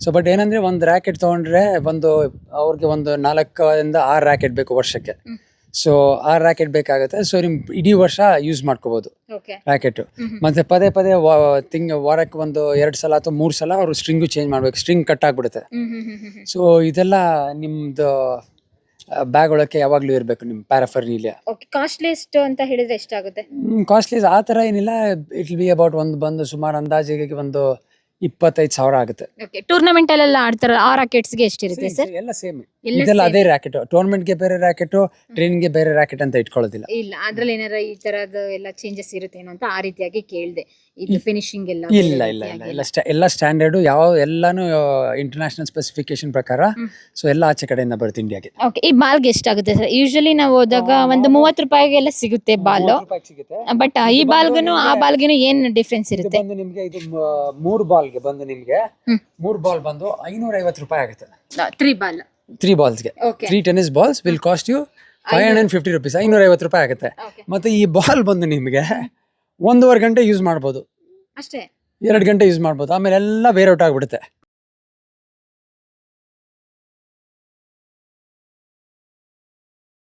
So but ಏನಂದ್ರೆ ಒಂದು racket ತೊಗೊಂಡ್ರೆ ಅವ್ರಿಗೆ ಒಂದು 4 ಇಂದ 6 ರ್ಯಾಕೆಟ್ ಬೇಕು ವರ್ಷಕ್ಕೆ. ಸೊ 6 ರ್ಯಾಕೆಟ್ ಬೇಕಾಗುತ್ತೆ. ಸೊ ನಿಮ್ ಇಡೀ ವರ್ಷ ಯೂಸ್ ಮಾಡ್ಕೋಬಹುದು ರ್ಯಾಕೆಟ್. ಮತ್ತೆ ಪದೇ ವಾರಕ್ಕೆ 2 ಸಲ ಅಥವಾ 3 ಸಲ ಅವ್ರು ಸ್ಟ್ರಿಂಗು ಚೇಂಜ್ ಮಾಡ್ಬೇಕು, ಸ್ಟ್ರಿಂಗ್ ಕಟ್ ಆಗ್ಬಿಡುತ್ತೆ. ಸೊ ಇದೆಲ್ಲ ನಿಮ್ದು ಬ್ಯಾಗ್ ಒಳಕ್ಕೆ ಯಾವಾಗ್ಲೂ ಇರಬೇಕು ನಿಮ್ ಪ್ಯಾರಾಫರ್ನಿಲಿಯಾ. ಕಾಸ್ಟ್ಲಿ ಎಷ್ಟು ಅಂತ ಹೇಳಿದ್ರೆ ಎಷ್ಟಾಗುತ್ತೆ? ಕಾಸ್ಟ್ಲಿ ಆ ತರ ಏನಿಲ್ಲ. ಇಟ್ ವಿಲ್ ಬಿ ಅಬೌಟ್ ಸುಮಾರು ಅಂದಾಜಿಗೆ 25,000 ಆಗುತ್ತೆ. ಟೂರ್ನಮೆಂಟ್ ಅಲ್ಲೆಲ್ಲ ಆಡ್ತಾರ ಆ ರಾಕೆಟ್ಸ್ ಗೆ ಎಷ್ಟಿರುತ್ತೆ ಸರ್? ಎಲ್ಲ ಸೇಮ್ ಇದೆಲ್ಲ ಅದೇ ರ್ಯಾಕೆಟ್. ಟೂರ್ನಮೆಂಟ್ ಗೆ ಬೇರೆ ರ್ಯಾಕೆಟ್, ಟ್ರೈನಿಂಗ್ ಗೆ ಬೇರೆ ರ್ಯಾಕೆಟ್ ಅಂತ ಇಟ್ಕೊಳ್ಳೋದಿಲ್ಲ. ಇಲ್ಲ ಅದ್ರಲ್ಲಿ ಏನಾರ ಈ ತರದ ಎಲ್ಲ ಚೇಂಜಸ್ ಇರುತ್ತೇನೋ ಅಂತ ಆ ರೀತಿಯಾಗಿ ಕೇಳಿದೆ. ಇದು ಫಿನಿಶಿಂಗ್ ಎಲ್ಲ ಎಲ್ಲ ಸ್ಟ್ಯಾಂಡರ್ಡ್ ಎಲ್ಲಾನು ಇಂಟರ್ನ್ಯಾಷನಲ್ ಸ್ಪೆಸಿಫಿಕೇಶನ್ ಪ್ರಕಾರ. ಸೊ ಎಲ್ಲ ಆಚೆ ಕಡೆಯಿಂದ ಬರುತ್ತೆ ಇಂಡಿಯಾಗೆ. ಓಕೆ, ಈ ಬಾಲ್ಗೆ ಎಷ್ಟಾಗುತ್ತೆ ಸರ್? ಯೂಶಲಿ ನಾವು ಹೋದಾಗ ಒಂದು 30 ರೂಪಾಯಿಗೆಲ್ಲ ಸಿಗುತ್ತೆ ಬಾಲ್. ಬಟ್ ಈ ಬಾಲ್ಗೂ ಆ ಬಾಲ್ಗೂ ಏನ್ ಡಿಫ್ರೆನ್ಸ್ ಇರುತ್ತೆ? ನಿಮ್ಗೆ ಇದು 3 ಬಾಲ್ಗೆ ನಿಮ್ಗೆ 3 ಬಾಲ್ 550 ರೂಪಾಯಿ ಆಗುತ್ತೆ. 3 ಬಾಲ್ಸ್ಗೆ 3 tennis balls will cost you 550 rupees, 550 ರೂಪಾಯಿ ಆಗುತ್ತೆ. ಮತ್ತೆ ಈ ಬಾಲ್ ನಿಮ್ಗೆ 1.5 ಗಂಟೆ ಯೂಸ್ ಮಾಡ್ಬೋದು, ಅಷ್ಟೇ 2 ಗಂಟೆ ಯೂಸ್ ಮಾಡ್ಬೋದು. ಆಮೇಲೆ ಎಲ್ಲ ವೇರ್ ಔಟ್ ಆಗ್ಬಿಡುತ್ತೆ.